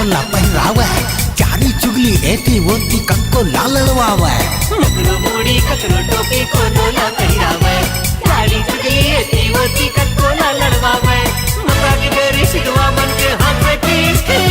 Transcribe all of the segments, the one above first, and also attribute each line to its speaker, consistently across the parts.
Speaker 1: ला पहरावे, चारी चुगली एती वोती कक्को ला लड़वावे।
Speaker 2: मुकरो मूड़ी ककरो टोपी कोनो ला पहरावे, चारी चुगली एती वोती कक्को ला लड़वावे। मता की बेरी सिगवा मन के हाथ में पीस के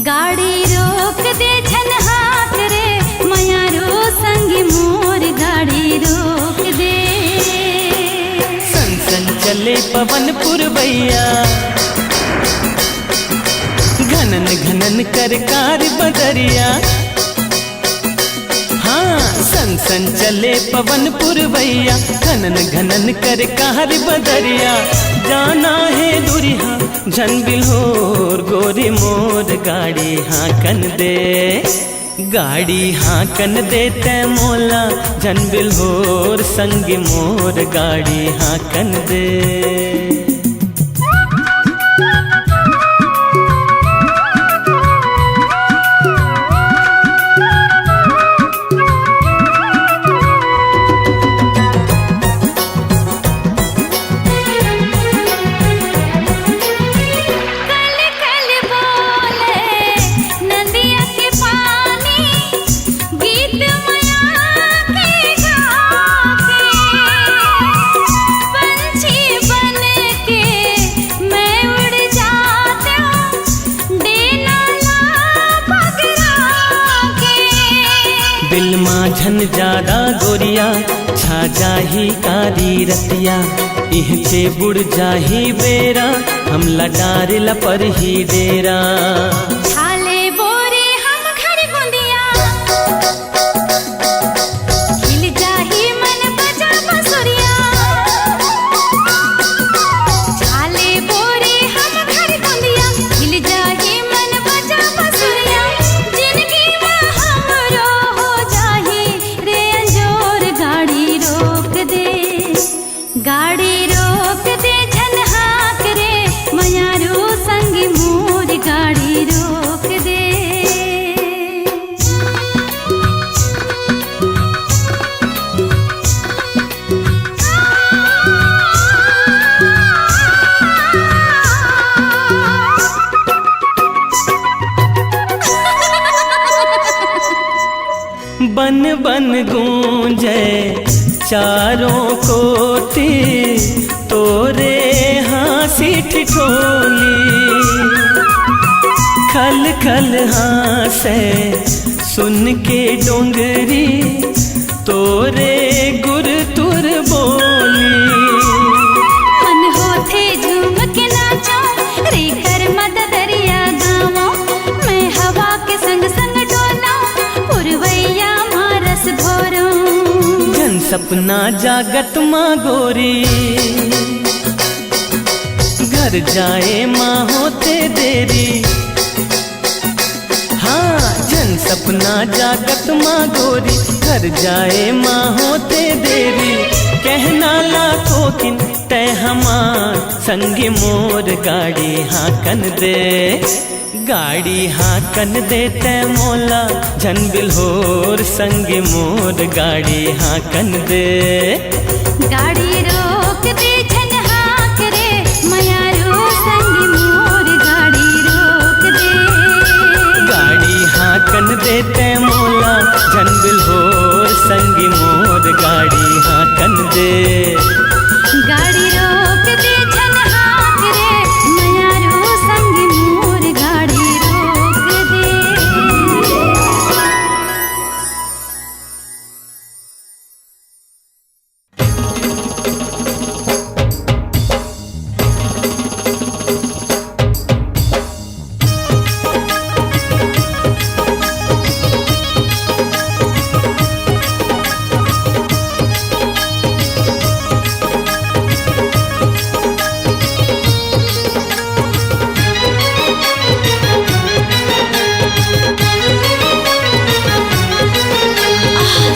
Speaker 3: गाड़ी रोक दे झनहाक रे मयारो संगी मोर गाड़ी रोक दे।
Speaker 2: सन सन चले पवन पुरवैया, घनन घनन कर कार बदरिया। हाँ सन सन चले पवन पुरवैया, घनन घनन कर कार बदरिया। जाना है दुरिहा झन बिल्होर गोरी मोर गाड़ी हाकन दे, गाड़ी हाकन दे ते मोला झन बिल्होर संग मोर गाड़ी हाकन दे। दिल माँ झन ज्यादा गोरिया छा जाही कारी रतिया। इहचे बुड़ जाही बेरा हम लडार लपर ही डेरा।
Speaker 3: छाले बोरे हम घर गुंदिया, खिल जाही मन बजा बसुरिया। छाले बोरे हम घर गुंदिया, खिल जाही मन बजा बसुरिया। जिंदगी में हमरो हो जाही रे अंजोर गाड़ी रोक दे, गाड़ी रोक दे झनहाक रे मयारो संग मोर गाड़ी रोक दे।
Speaker 2: बन बन गूंजे चारों कोती, तोरे हाँसी ठिठोली। खल खल हाँसे सुन के डोंगरी, तोरे गुर तुर बोली।
Speaker 3: मन होथे झूम के नाचो रे कर मद दरिया गावो। मैं हवा के संग संग डोलो, पुरवैया मारस भोरो।
Speaker 2: जन सपना जागत माँ गोरी, घर जाए माँ होते देरी। हाँ जन सपना जागत माँ गोरी, घर जाए माँ होते देरी। कहना लाखों किन तय हमार संग मोर गाड़ी हाकन दे, गाड़ी हाकन दे ते मोला झन बिल्होर संग मोर गाड़ी हाकन दे।
Speaker 3: गाड़ी रोक दे झनहाक रे मयारो संग मोर गाड़ी रोक दे।
Speaker 2: दे।
Speaker 3: गाड़ी रोक दे छन हाक रे मयारो संग मोर गाड़ी रोक दे।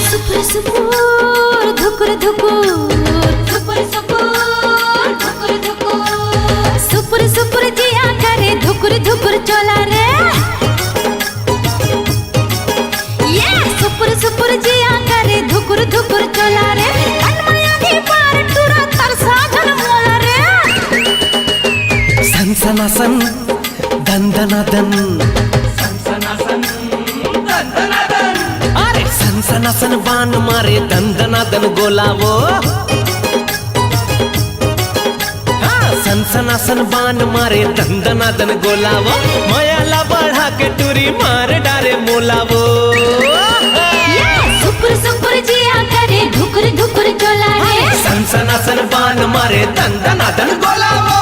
Speaker 3: सुपुर सुपुर धुकुर धुकुर सुपुर सुपुर धुकुर धुकुर सुपुर सुपुर जिया करे धुकुर धुकुर चला रे। ये सुपुर सुपुर जिया करे धुकुर धुकुर चला रे। कनमया की पार टूरा तरसा झल मोला रे।
Speaker 1: सनसनासन दंदनादन अरे सनसनासन बाण मारे दंदनादन गोलावो। हाँ सनसनासन बाण मारे दंदनादन गोलावो। मायाला बढ़ा के टूरी मार डारे मोलावो।
Speaker 3: ये सुपुर सुपुर जिया करे धुकुर धुकुर चला रे।
Speaker 1: सनसनासन बाण मारे दंदनादन गोलावो।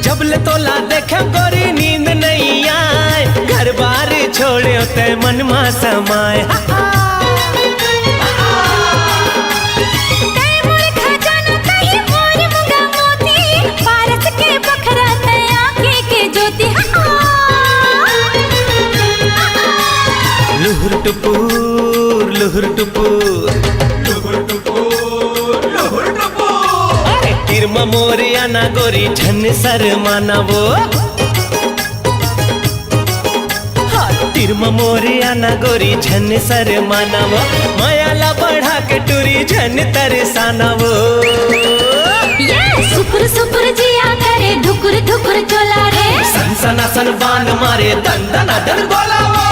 Speaker 1: जबले तोला देखे गोरी नींद नहीं आए। घर बार छोड़े ते मन मा समाए।
Speaker 3: कई मोर खजाना कहीं मोर मुंगा मोती। पारस के बखरा ते आँखें के ज्योति।
Speaker 1: लुहुर टुपुर लुहुर टुपुर अरे तिरमा मोरिया ना गोरी झन शर्माना वो। हाँ तिरमा मोरिया ना गोरी झन शर्माना वो। मायाला बढ़ा के टूरी झन तरसाना वो।
Speaker 3: ये सुपुर सुपुर जिया करे धुकुर धुकुर चला रे।
Speaker 1: सनसनासन बाण मारे दंदनादन गोलावो।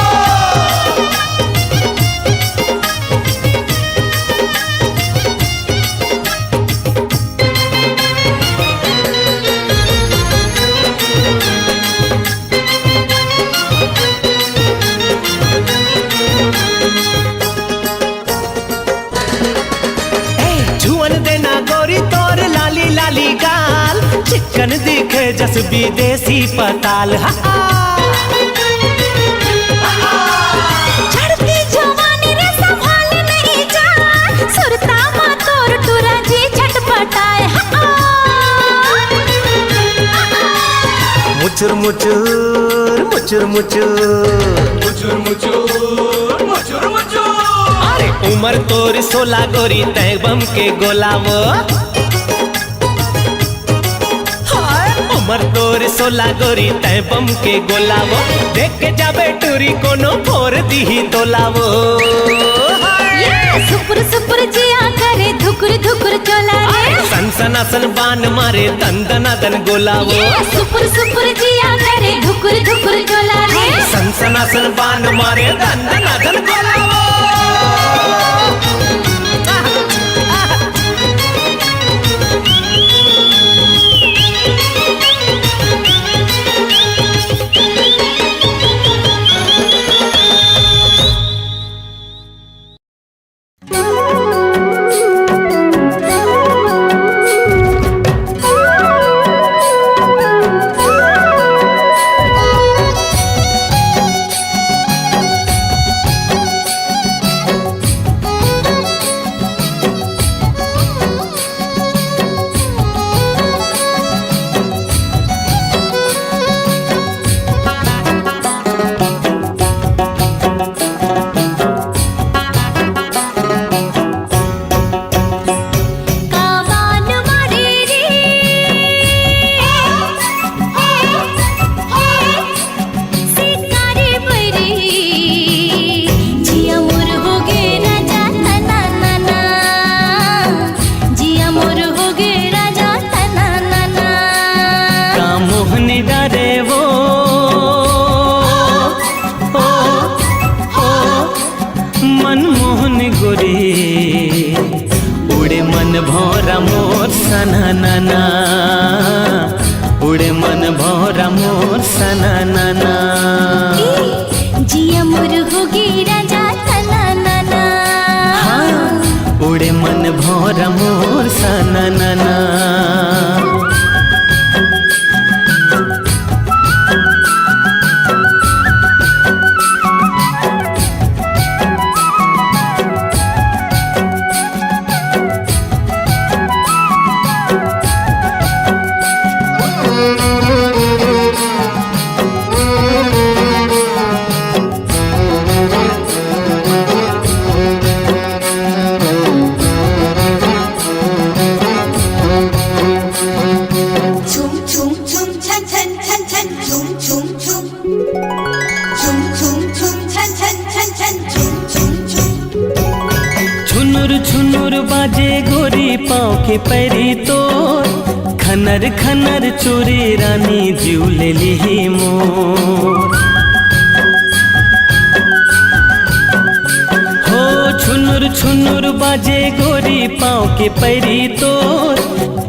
Speaker 1: छुअन देना गोरी तोर लाली लाली गाल। चिकन दिखे जस विदेशी पताल।
Speaker 3: चढ़ती जवानी रे संभाल नहीं जान। सुरता मा तोर टूरा जी छटपटाए।
Speaker 1: मुचुर मुचुर मुचुर मुचुर अरे उमर तोर 16 गोरी तय बम के गोलावो। हाय उमर तोर 16 गोरी तय बम के गोलावो। देख के जाबे टूरी कोनो फोर दीही तोलावो।
Speaker 3: ये सुपुर सुपुर जिया करे धुकुर धुकुर चला रे।
Speaker 1: सनसनासन बाण मारे दंदनादन गोलावो।
Speaker 3: ये सुपुर सुपुर जिया करे धुकुर धुकुर चला रे।
Speaker 1: सनसनासन बाण मारे दंदनादन गोलावो।
Speaker 2: मोहनी डारे वो मनमोहन गोरी उड़े मन भौरा मोर सना नाना उड़े मन भौरा मोर सना नाना
Speaker 3: जिया मोर होगी राजा तना नाना
Speaker 2: उड़े मन भौरा मोर सना नाना छुनुर बाजे गोरी पाँव के पैरी तो खनर खनर चोरी रानी जीव ले ली मोर हो छुनुर छुनुर बाजे गोरी पाँव के पैरी तो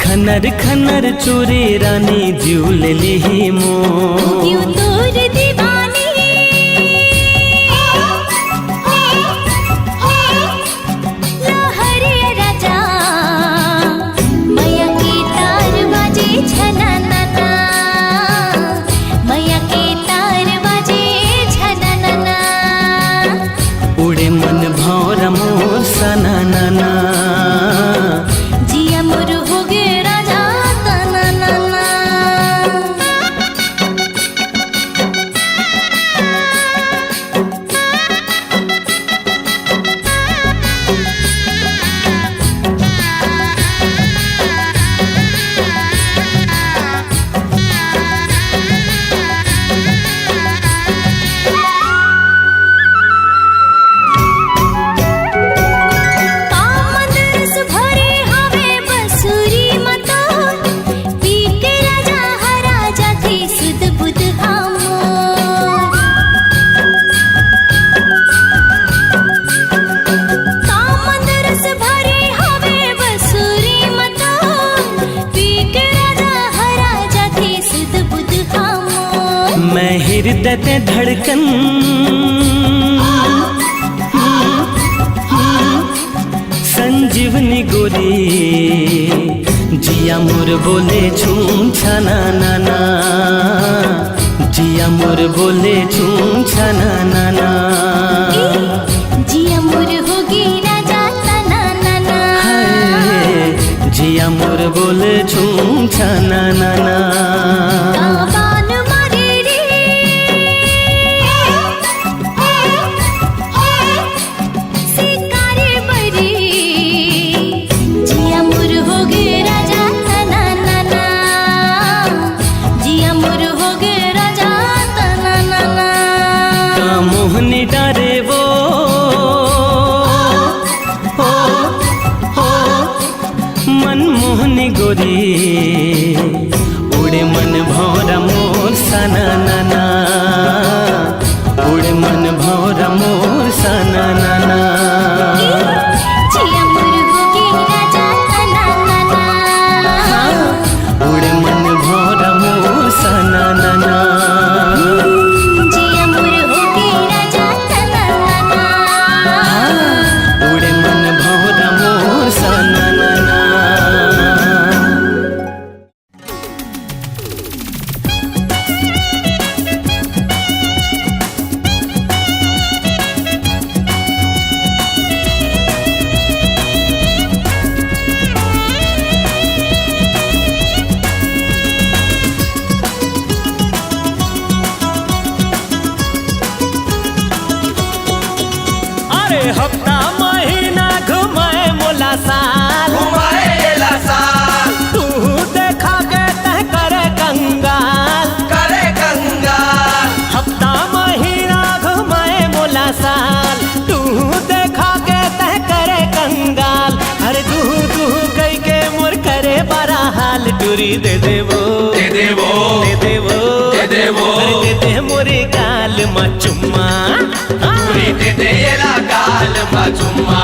Speaker 2: खनर खनर चोरी रानी जीव ले ली मोर
Speaker 3: तोर दीवानी
Speaker 2: उड़े मन भौरा मोर सना नाना
Speaker 3: जिया मोर होगे राजा तना नाना
Speaker 2: मैं हृदय ते धड़कन संजीवनी गोरी जिया मोर बोले छूम छना नाना जिया मोर बोले छूम छना नाना
Speaker 3: जिया मोर होगी राजा तना नाना
Speaker 2: जिया मोर बोले छूम छना नाना मोहनी डारे वो मनमोहनी गोरी उड़े मन भौरा मोर सना नाना उड़े मन भौरा मोर सना नाना
Speaker 3: जिया मोर होगी राजा तना नाना
Speaker 2: उड़े मन भौरा मोर सना नाना उड़े मन भौरा मोर सना नाना हफ्ता महीना घुमाए मोला साल तू देखा के तह करे कंगाल हफ्ता महीना घुमाए मोला साल तू देखा के तह करे कंगाल अरे तू गई के मोर करे बड़ा हाल टूरी दे देवो
Speaker 1: मा चुम्मा
Speaker 2: तुरी दे देला गाल मा चुम्मा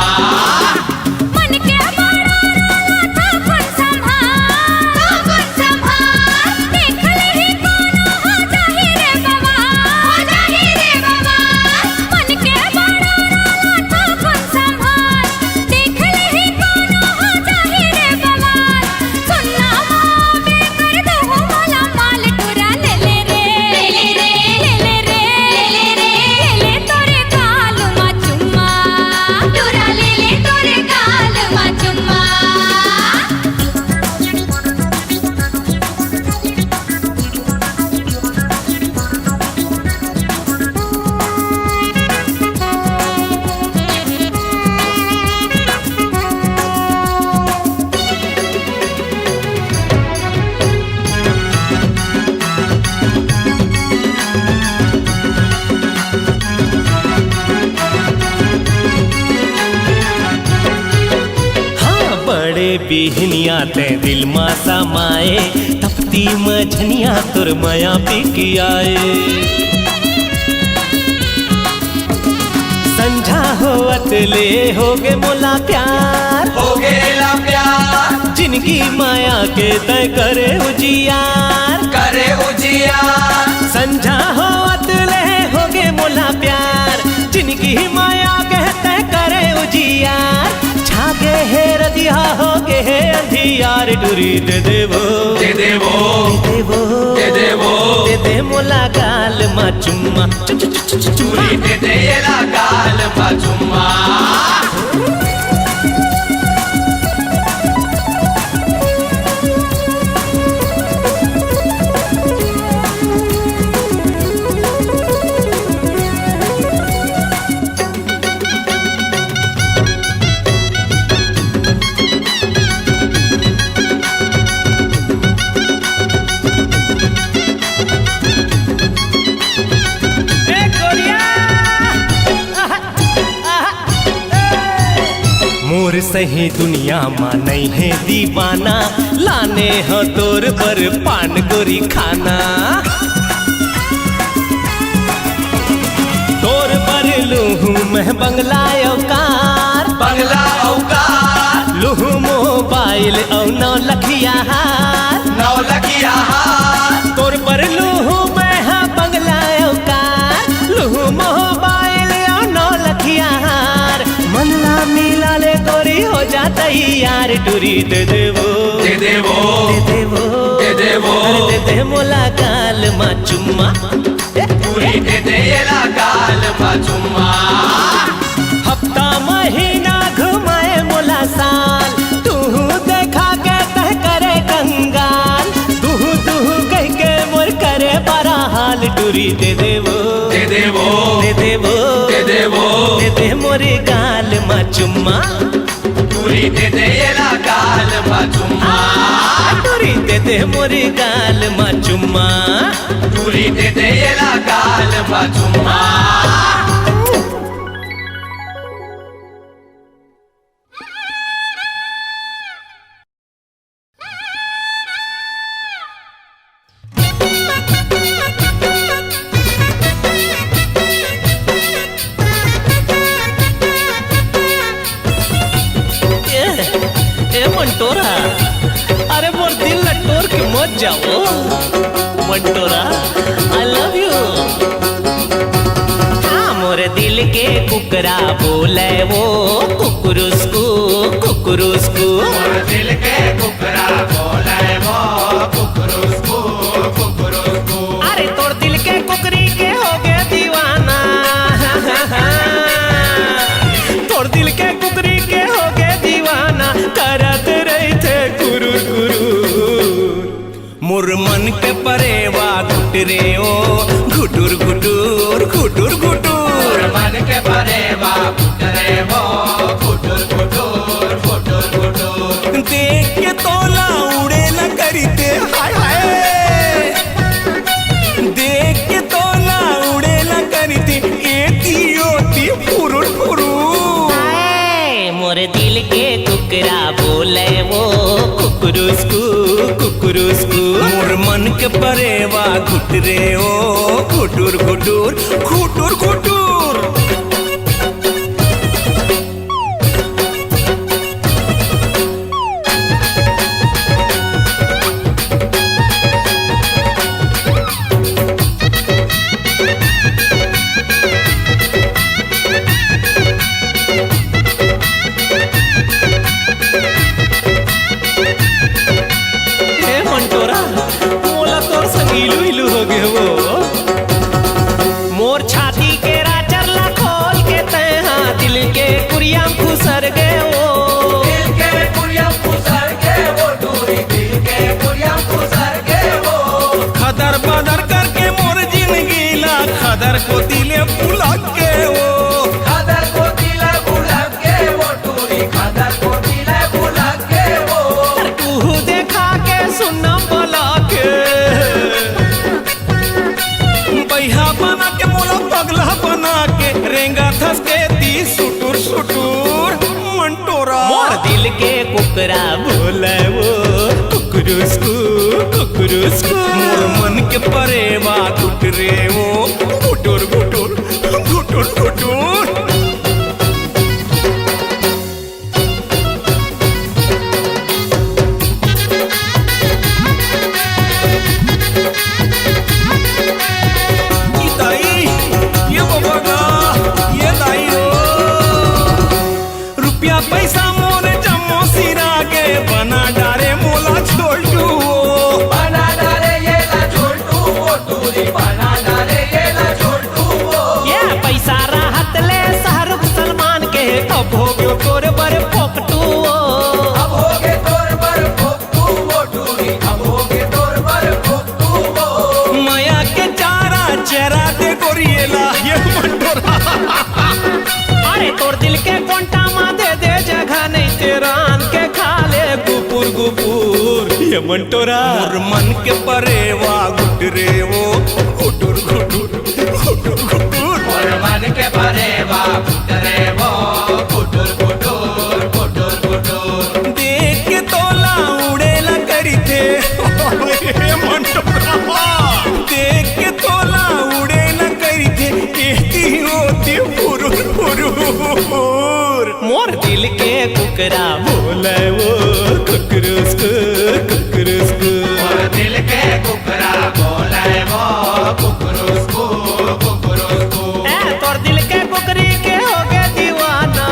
Speaker 3: मन के बड़ा रोला था कौन संभाल देख ले ही कोनो हो जाही रे बाबा मन के बड़ा रोला था कौन संभाल देख ले ही कोनो हो जाही रे बाबा सुनना मावे कर दो मला माल टुरा ले ले तोरे गाल मा चुम्मा टुरा ले तोरे गाल मा चुम्मा
Speaker 1: हाँ बड़े बिहनिया ते दिल मा समाए तपती मझनिया तुर मया पिकी आए संझा होवत ले होगे मोला प्यार
Speaker 2: हो गेला प्यार
Speaker 1: जिनकी माया के तय करे उजियार
Speaker 2: करे उजियार
Speaker 1: संझा होवत ले होगे मोला प्यार जिनकी माया के तय करे उजियार छागे है रदिया होगे है अंधियार डुरी दे देवो
Speaker 2: दे देवो
Speaker 1: दे देवो
Speaker 2: दे देवो
Speaker 1: दे दे मोला गाल मा चुम्मा
Speaker 2: तुरी दे देला गाल मा चुम्मा
Speaker 1: ए गोरिया मोर सही दुनिया मा नहीं है दीवाना लाने हो तोर पर पान गोरी खाना तोर पर लूहू मैं बंगला कार
Speaker 2: बंगला औकार
Speaker 1: लूहू मोबाइल औ 9 लखिया हार
Speaker 2: 9 लखिया हार
Speaker 1: तोर पर लूहू मैं हाँ बंगला कार लूहू मोबाइल औ 9 लखिया हार मनला मिला ले गोरी हो जाता ही यार टूरी दे देवो
Speaker 2: दे देवो
Speaker 1: दे देवो
Speaker 2: दे देवो
Speaker 1: अरे दे दे मोला गाल मा चुम्मा
Speaker 2: तुरी दे देला गाल मा चुम्मा
Speaker 1: हफ्ता महीना घुमाए मोला साल तू देखा के तह करे कंगाल तू कह के मोर करे बड़ा हाल टूरी दे देवो
Speaker 2: दे देवो
Speaker 1: दे देवो
Speaker 2: दे देवो
Speaker 1: दे दे मोरे गाल मा चुम्मा
Speaker 2: तुरी दे देला गाल मा चुम्मा
Speaker 1: टूरी दे दे मोरे गाल मा चुम्मा
Speaker 2: तुरी दे देला गाल मा चुम्मा
Speaker 1: ए मंटोरा अरे मोर दिल लटोर के मत जाओ मंटोरा आई लव यू हाँ मोर दिल के कुकरा बोले वो कुकुरुस्कू कुकुरुस्कू
Speaker 2: मोर दिल के कुकरा बोले वो कुकुरुस्कू कुकुरुस्कू
Speaker 1: अरे तोर दिल के कुकरी के हो गए दीवाना तोर दिल के कुकरी के हो गए दीवाना करत रही थे गुरु मोर मन के परेवा घुटरे ओ घुटुर घुटुर घुटुर घुटुर
Speaker 2: मन के परेवा घुटरे वो घुटुर घुटुर घुटुर घुटुर
Speaker 1: देख के तोला उड़े न करीते हाय हाय देख के तोला उड़े न करीते एती ओती फुरुर फुरुर मोर दिल के कुकरा बोले वो कुकुरुस्कू कुकुरुस्कू मोर मन के परेवा घुटरे ओ घुटुर घुटुर घुटुर घुटुर।
Speaker 2: मंटोरा मोला तोर संग इलू इलू हो गए वो मोर छाती के राचर ला खोल के तहा दिल के कुरिया खुसर गए वो
Speaker 4: दिल के कुरिया खुसर के वो डोरी दिल के कुरिया खुसर के वो
Speaker 1: खदर बदर करके मोर जिंदगी ला खदर को दिले फुला के वो
Speaker 4: खदर को दिले बुला के वो डोरी खदर को दिले बुला के वो
Speaker 2: तू देखा के सुनना बोला के
Speaker 1: बैहा बना के मोला पगला बना के रेंगा धस के दी सुटुर सुटुर मंटोरा।
Speaker 2: मोर दिल के कुकरा बोले वो कुकरुस्कू कुकरुस्कू
Speaker 1: मोर मन के परेवा घुटरे वो घुटुर घुटुर घुटुर घुटुर। ये दाई, ये बाबा, ये दाई हो। रुपया पैसा मोरे जम्मो सिरा के बना डारे मोला छोटू
Speaker 4: बना डाले ये ला छोटू वो डोरी बना डाले ये ला छोटू वो
Speaker 2: ये पैसा राहत ले शाहरुख सलमान के अब हो गयो तोर बर पोकटू
Speaker 4: अब हो गए तोर पर फोटू वो डोरी अब हो गए तोर पर फोटू वो
Speaker 1: माया के चारा चेहरा दे गोरिएला ये मंटोरा।
Speaker 2: अरे तोर दिल के कोंटा मा दे दे जगह नहीं तेरान के खा ले गुपुर गुपुर ये मंटोरा।
Speaker 1: मोर मन के परेवा घुटरे वो घुटुर घुटुर घुटुर घुटुर।
Speaker 4: और मन के परे बा गुटरे वो गुटुर गुटुर गुटुर गुटुर
Speaker 1: देख के तोला उड़ेला करी थे ये मंटोरा। देख के तोला उड़ेला करी थे कहती होती फुरुर फुरुर।
Speaker 2: मोर दिल के कुकरा बोले वो कुकरुस्कू कुकरुस्कू
Speaker 4: और दिल के कुकरा बोले वो कुकरुस्कू कुकरुस्कू
Speaker 2: ए तोर दिल के कुकरी के हो गए दीवाना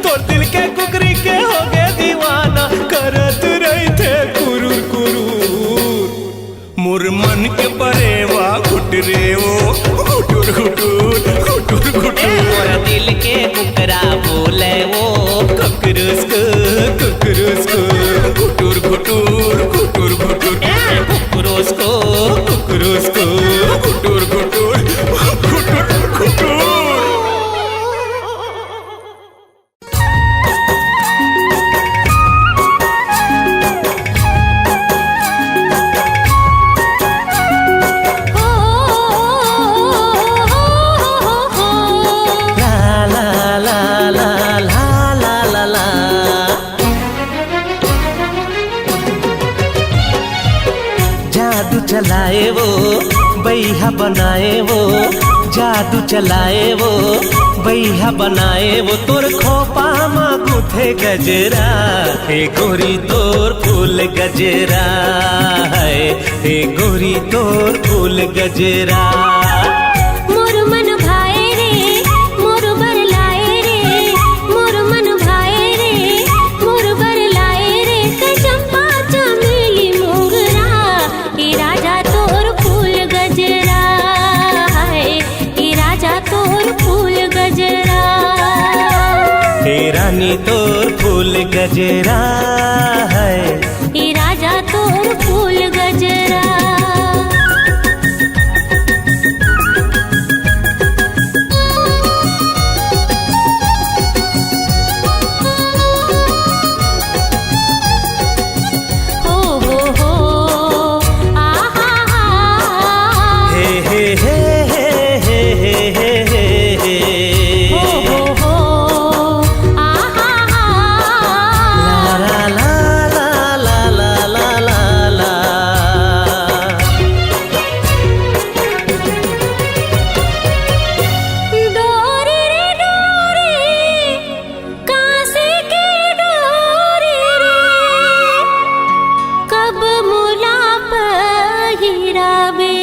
Speaker 2: तोर दिल के कुकरी के हो गए दीवाना करत रही थे कुरूर कुरूर।
Speaker 1: मोर मन के परेवा घुटरे वो घुटुर घुटुर घुटुर
Speaker 2: ए
Speaker 1: घुटुर।
Speaker 2: मोर दिल के कुकरा बोले वो कुकरुस्कू कुकरुस्कू
Speaker 1: घुटुर घुटुर घुटुर घुटुर
Speaker 2: ए कुकरुस्कू कुकरुस्कू
Speaker 1: घुटुर घुटुर घुटुर घुटुर।
Speaker 2: ला ला ला ला ला ला ला ला। जादू चलाए वो बैहा बनाए वो जादू चलाए वो बैहा बनाए वो तोर खोपा मा गुथे गजरा हे गोरी तोर फूल गजरा है हे गोरी तोर फूल गजरा।
Speaker 3: मोर मन भाए रे मोर बर लाए रे मोर मन भाए रे मोर बर लाए रे चंपा चमेली मोगरा हे राजा तोर फूल गजरा है हे राजा तोर फूल गजरा
Speaker 2: हे रानी तोर फूल गजरा है
Speaker 3: हे राजा तोर फूल गजरा। कब मुलाप हीराबे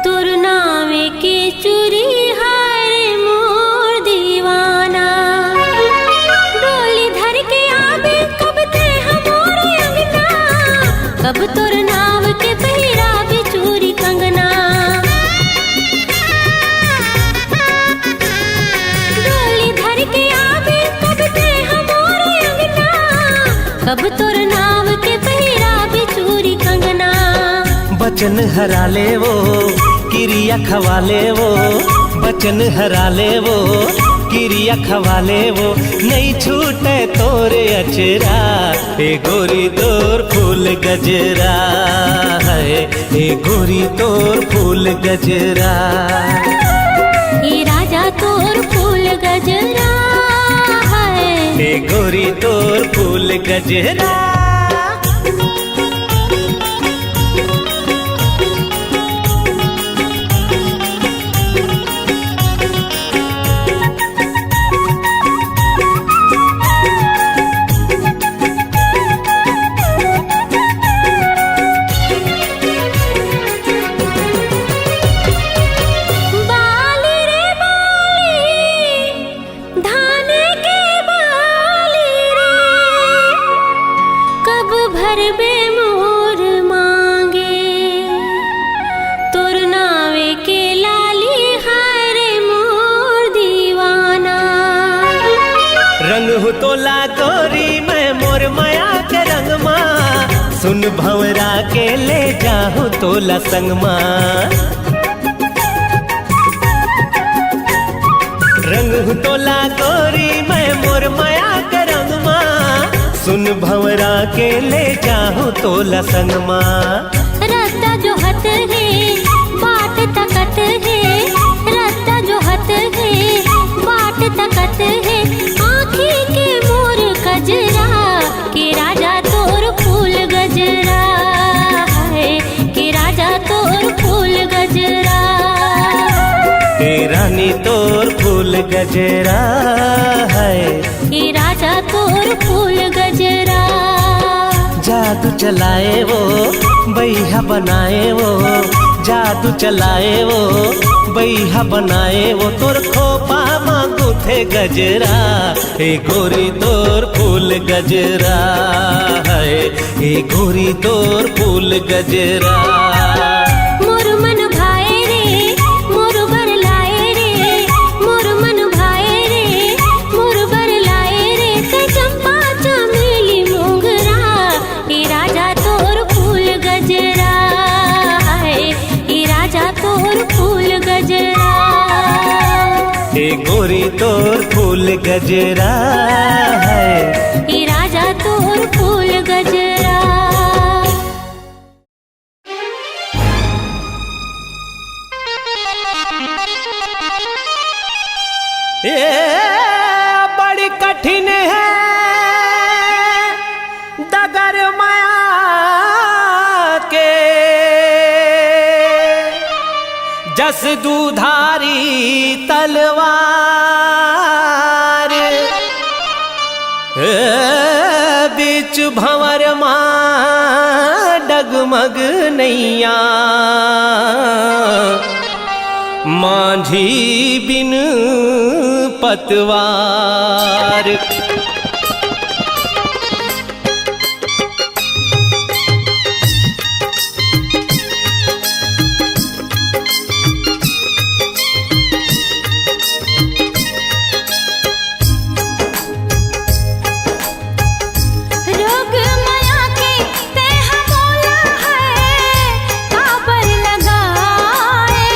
Speaker 3: तुर नावे के चूरी हाय मोर दीवाना डोली धर के आवे कब ते हमोरे अंगना कब तुर नाव के पहिराबे चूरी कंगना डोली धर के आवे कब ते हमोरे अंगना कब तुर नाव के पहिराबे चूरी कंगना
Speaker 2: बचन हरा ले वो किरिया खवा ले वो बचन हरा ले वो किरिया खवा ले वो नहीं छूटे तोरे अचरा ए गोरी तोर फूल गजरा है ए गोरी तोर फूल गजरा
Speaker 3: ये राजा तोर फूल गजरा है
Speaker 2: ए गोरी तोर फूल गजरा
Speaker 3: बाली रे बाली धाने के बाली रे कब भरबे मोर मांगे तोर नावे के लाली हाय रे मोर दीवाना
Speaker 2: रंग हो तोला गोरी मैं मोर माया के रंग माँ सुन भंवरा के ले जाहू तोला संग माँ रंग हो तोला गोरी मैं मोर माया के रंग माँ सुन भंवरा के ले जाहू तोला संग माँ
Speaker 3: रास्ता जो हत है बाट तकत है रास्ता जो हत है बाट तकत है आँखी के मोर कजरा के राजा तोर फूल गजरा है के राजा तोर फूल गजरा
Speaker 2: ए रानी तोर फूल गजरा है
Speaker 3: के राजा तोर फूल गजरा
Speaker 2: जादू चलाए वो बैहा बनाए वो जादू चलाए वो बैहा बनाए वो तोर खोपा मांगू थे गजरा ए गोरी तोर फूल गजरा है ए गोरी तोर फूल गजरा
Speaker 3: मोर मन भाए रे मोर बर लाए रे मोर मन भाए रे मोर बर लाए रे ते चंपा चमेली मोगरा ए राजा तोर फूल गजरा है ए राजा तोर फूल गजरा
Speaker 2: ए गोरी तोर फूल गजरा है
Speaker 3: ए राजा तोर फूल गजरा
Speaker 2: ए बड़ी कठिन है डगर माया के जस दूधारी तलवार बीच भंवर माँ डगमग नैया मांझी बिन पतवार
Speaker 3: रोग माया के ते हमोला है काबर लगाए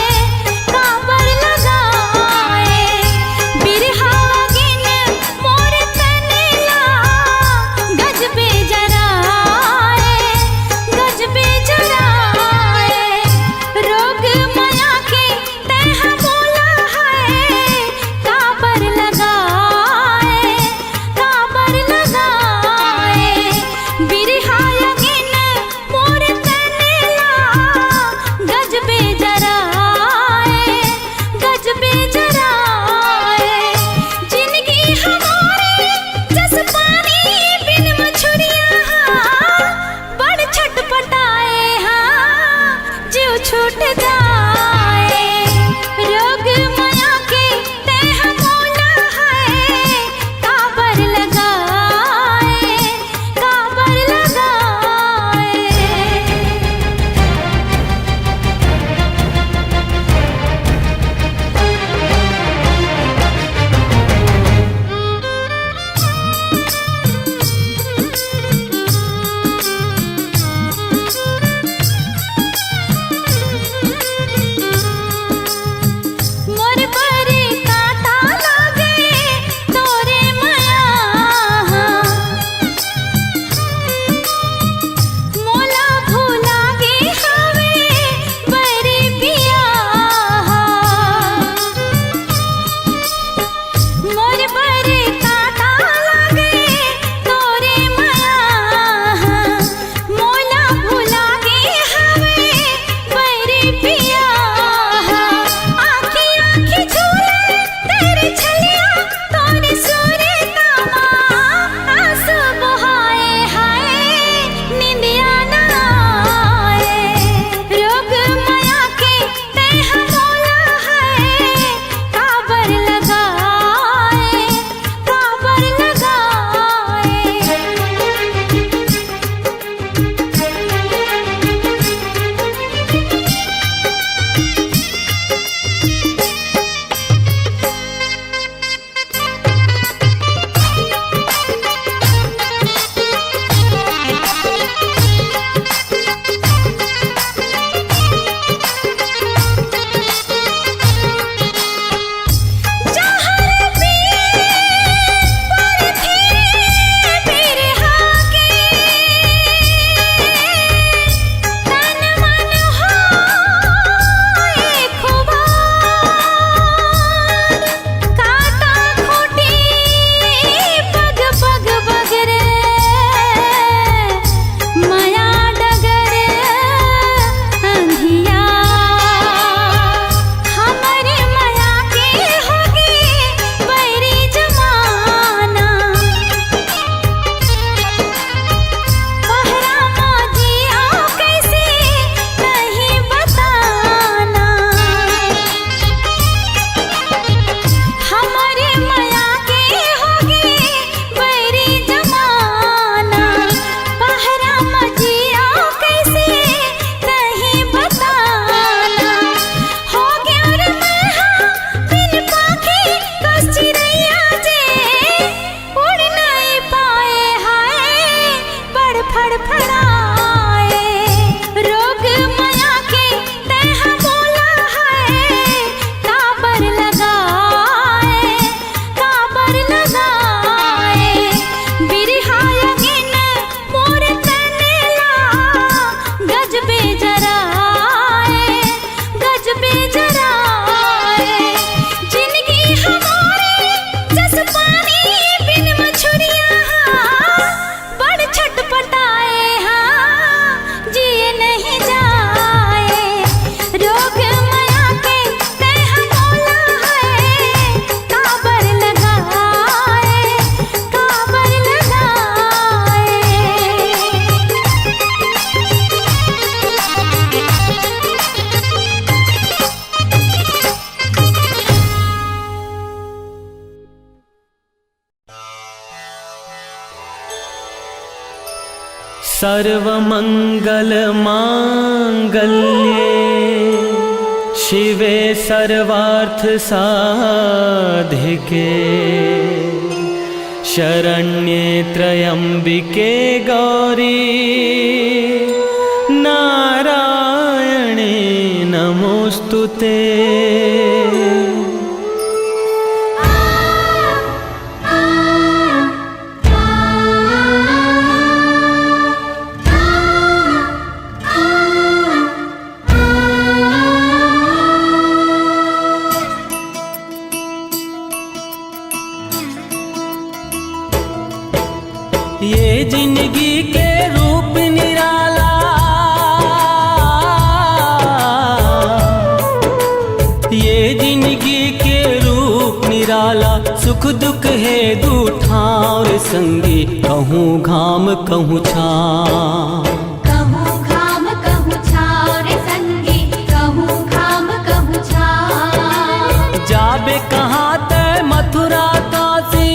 Speaker 3: बिरहा गिन मोर पे
Speaker 2: सर्वमंगल मांगल्ये शिवे सर्वार्थ साधिके शरण्ये त्र्यंबिके गौरी नारायणे नमोस्तुते। ये जिंदगी के रूप निराला, ये जिंदगी के रूप निराला, सुख दुख है दूठार संगी, कहूँ घाम कहूँ छाँव।
Speaker 3: कहूँ घाम कहूँ छाँव रे संगी, कहूँ घाम कहूँ छाँव।
Speaker 2: जाबे कहाँ ते मथुरा काशी,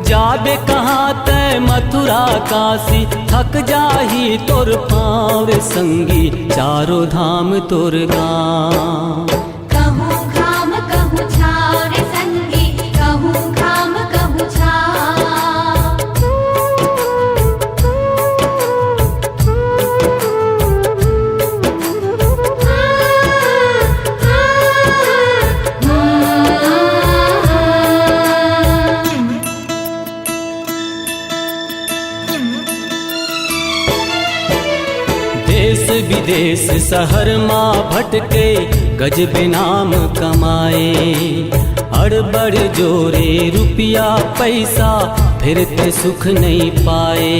Speaker 2: जाबे कहाँ ते मथुरा काशी, थक जाही तोर पाँव रे संगी, चारों धाम तोर गाँव।
Speaker 3: कहूँ घाम कहूँ छाँव रे संगी, कहूँ घाम कहूँ
Speaker 2: देश विदेश शहर माँ भटके, गजबे नाम कमाए, अड़बड़ जोरे रुपया पैसा, फिर ते सुख नहीं पाए।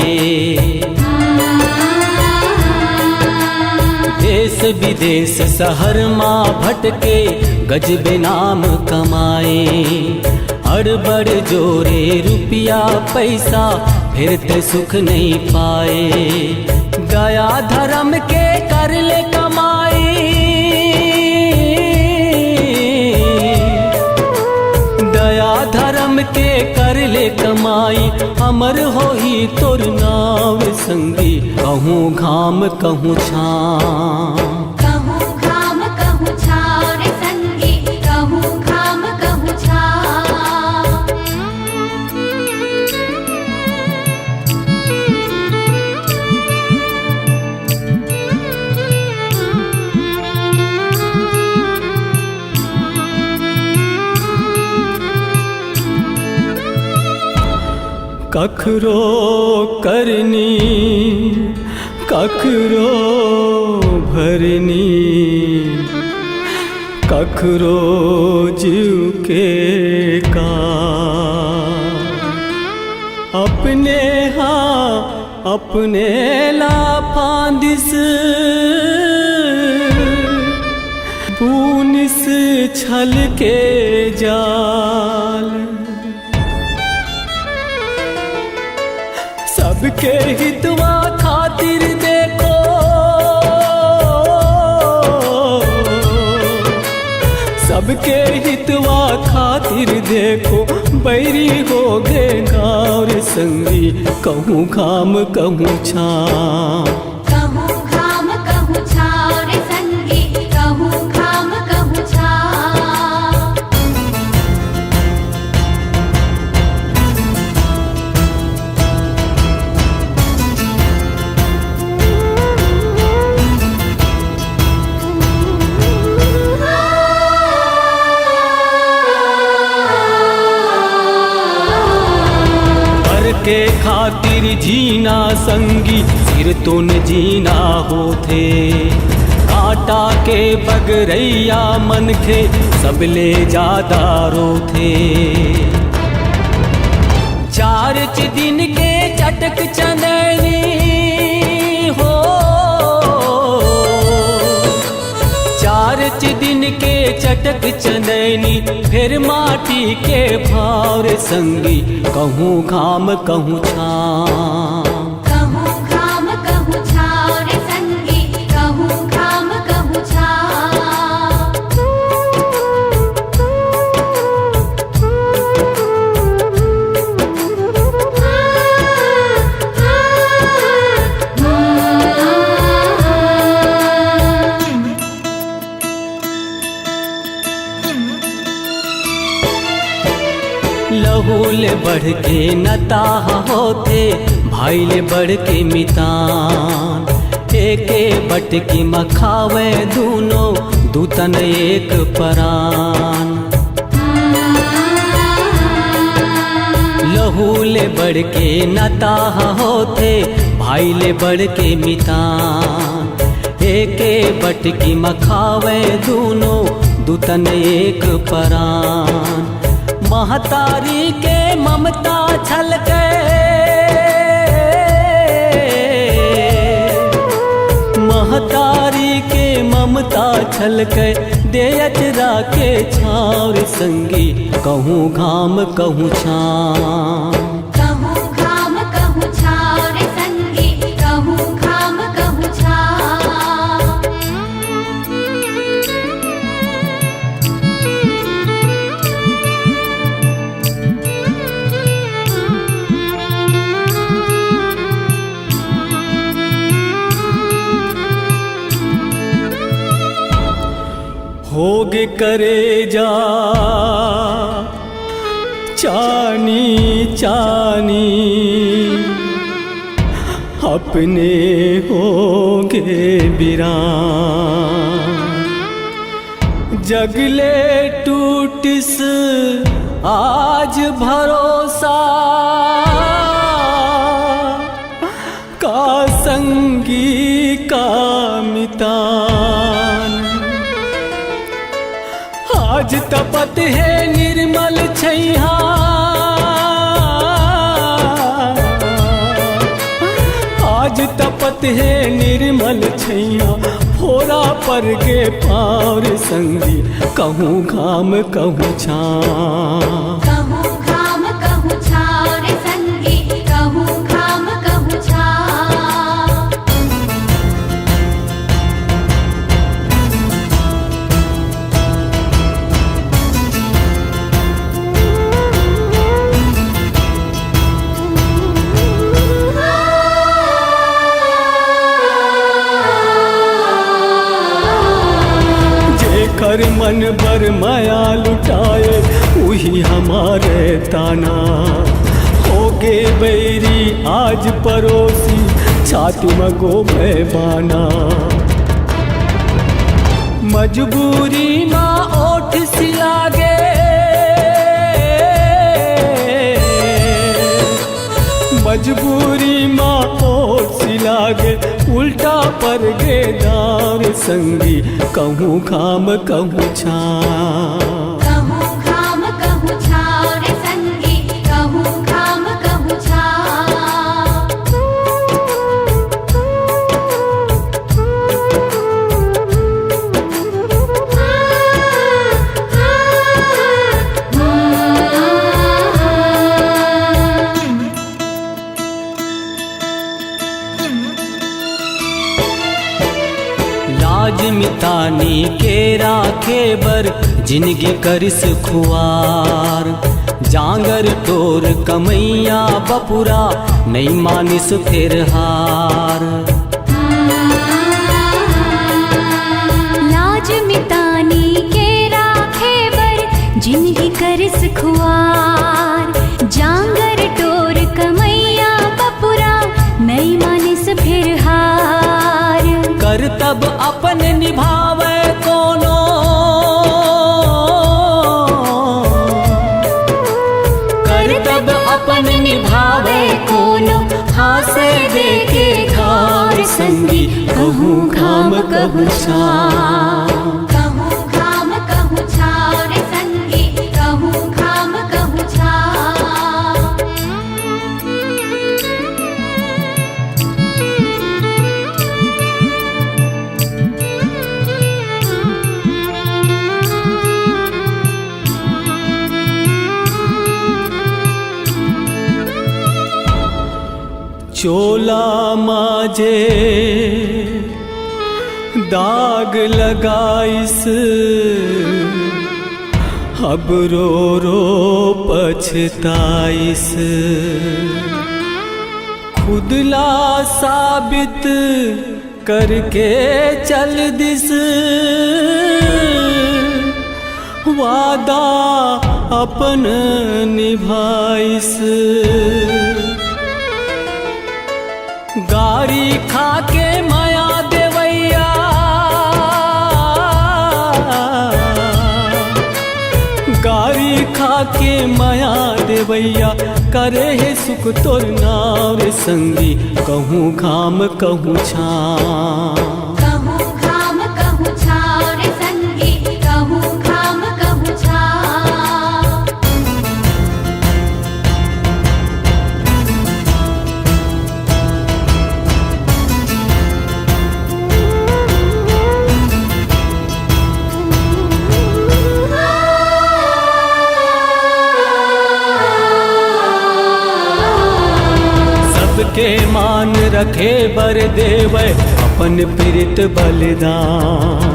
Speaker 2: देश विदेश शहर माँ भटके, गजबे नाम कमाए, अड़बड़ जोरे रुपया पैसा, फिर ते सुख नहीं पाए। दया धर्म के कर ले कमाई, दया धर्म के कर ले कमाई, अमर होई तोर नाव संगी, कहूँ घाम कहूँ छाँव।
Speaker 3: कहूँ घाम कहूँ छाँव रे संगी, कहूँ घाम कहूँ छाँव।
Speaker 2: कखरो करनी कखरो भरनी, कखरो जीव के का, अपने हाँ अपने ला फांदिस, पूनिस छल के जाल। सबके हितवा खातिर देखो, सबके हितवा खातिर देखो, बैरी हो गे गाँव रे संगी, कहूँ घाम कहूँ छाँव।
Speaker 3: कहूँ घाम कहूँ छाँव रे संगी, कहूँ घाम कहूँ छाँव।
Speaker 2: के खातिर जीना संगी, सिर तो न जीना होथे, काटा के बगरैया मन के, सबले ज्यादा रोथे। चार दिन के चटक चंदनी हो, चार दिन के चटक चंदनी, फिर माटी के भाव रे संगी, कहूँ घाम कहूँ छाँव।
Speaker 3: कहूँ घाम कहूँ छाँव रे संगी, कहूँ घाम कहूँ छाँव।
Speaker 2: बढ़ के नताह होते भाई ले बढ़ के मितान एके बटकी मखावे दूनों दूतन एक परान लहू ले बढ़ के नताह होते भाई ले बढ़ के मितान एके बटकी मखावे दूनों दूतन एक परान महतारी के ममता छलके महतारी के ममता छलके दे अचरा के छावर संगी कहूँ घाम कहूँ छाम
Speaker 3: कहूँ घाम कहूँ छाव रे संगी कहूँ घाम कहूँ छाव
Speaker 2: होगे करे जा चानी चानी अपने होगे बिरान जगले टूटिस आज भरोसा का संगी का मितान आज तपत है निर्मल छैया आज तपत है निर्मल छैया फोरा पर के पार संगी कहूँ घाम कहूँ छां
Speaker 3: कहूँ घाम कहूँ छाव रे संगी कहूँ घाम कहूँ छाव
Speaker 2: कर मन बर माया लुटाए वही हमारे ताना होगे बैरी आज पड़ोसी छाती मगो बाना मजबूरी माँ ओठ सिलागे मजबूरी माँ ओठ सिलागे उल्टा पर गेदार संगी कहूँ घाम कहूँ छां
Speaker 3: कहूँ घाम कहूँ छाव रे संगी कहूँ घाम कहूँ
Speaker 2: लाज मितानी के राखे बर जिंदगी करिस खुआर जांगर तोर कमैया बपुरा नहीं मानिस फिर हार
Speaker 3: लाज मितानी के राखे बर जिंदगी करस खुआर जांगर टोर कमैया बपुरा नहीं मानिस फिर हार
Speaker 2: करतब अपन निभावे कोनो करतब अपन निभावे कोनो हासे देखे घार संगी कहूँ घाम कहूँ छां
Speaker 3: कहूँ घाम कहूँ छाव रे संगी कहूँ घाम कहूँ छाव
Speaker 2: चोला माजे दाग लगाइस अब रो रो पछताइस खुदला साबित करके चल दिस वादा अपन निभाइस। गारी खाके माया देवैया, गारी खाके माया देवैया, करे है सुख तोर नाव रे संगी, कहूँ घाम कहूँ छाँव।
Speaker 3: कहूँ घाम कहूँ छाँव रे संगी, कहूँ घाम कहूँ छाँव।
Speaker 2: सबके मान रखे बर देवै अपन प्रीत बलिदान।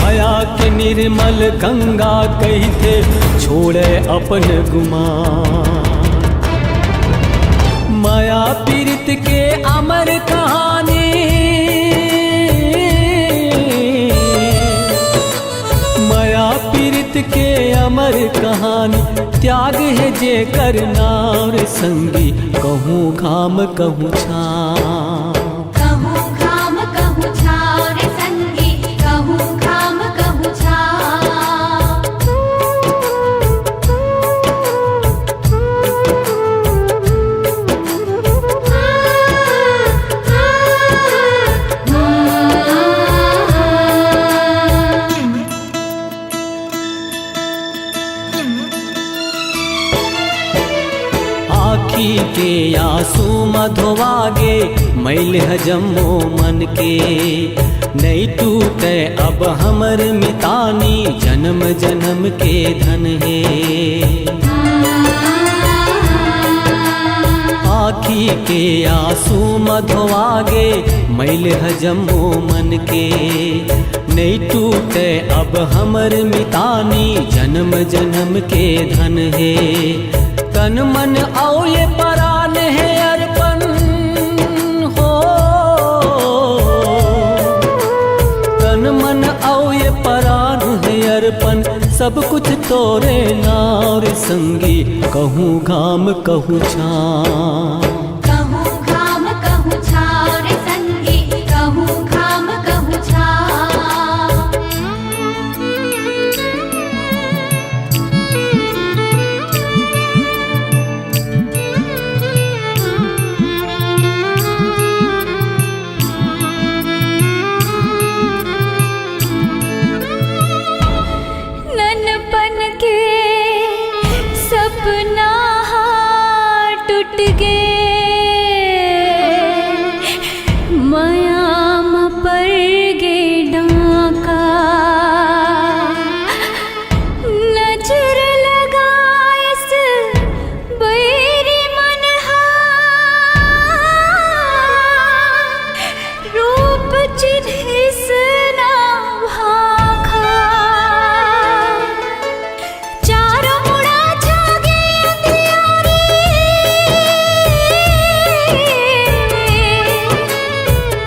Speaker 2: माया के निर्मल गंगा कहते छोड़े अपन गुमान। माया पीड़ित के अमर कहानी, माया पीड़ित के अमर कहानी, त्याग है जे करना रे संगी, कहूँ घाम कहूँ छाँव।
Speaker 3: कहूँ घाम कहूँ छाँव रे संगी, कहूँ घाम कहूँ
Speaker 2: आँखी के आंसू मधुवागे मैल हजमो मन के, नहीं टूटे अब हमर मितानी, जन्म जन्म के धन है। आँखी के आंसू मधुवागे मैल हजमो मन के, नहीं टूटे अब हमर मितानी, जन्म जन्म के धन है। तन मन आओ ये परान है अर्पण हो, तन मन आओ ये परान है अर्पण, सब कुछ तोरे नाव रे संगी, कहूँ घाम कहूँ छाँव।
Speaker 3: कहूँ घाम कहूँ छाँव रे संगी, कहूँ घाम कहूँ छाँव। ननपन के सपना टूट गे, मायाम पर गे डाका। नजर लगाइस बैरी मनहा, रूप चिन्हिस ना भाखा। चारों मुड़ा जागे अंधियारी,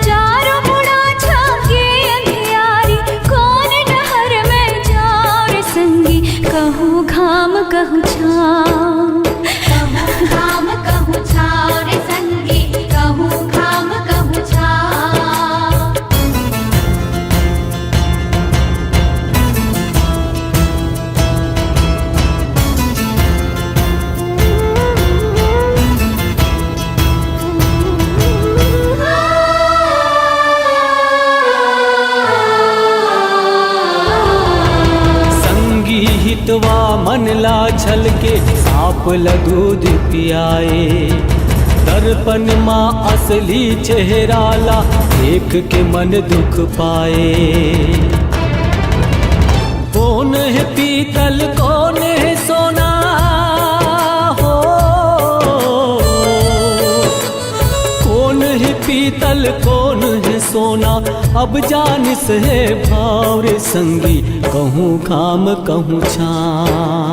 Speaker 3: चारों मुड़ा जागे अंधियारी, कौन नहर में जाओ रे संगी, कहूँ घाम कहूँ छाँव। कहूँ घाम कहूँ छाँव रे संगी, कहूँ घाम कहूँ छाँव।
Speaker 2: संगी हितवा मन ला छल के, सांप ल दूध पियाए। दर्पण माँ असली चेहरा ला, देख के मन दुख पाए। कौन है पीतल कौन है सोना हो, कौन है पीतल कौन है सोना, अब जानिस है भाव रे संगी, कहूँ घाम कहूँ छाँव।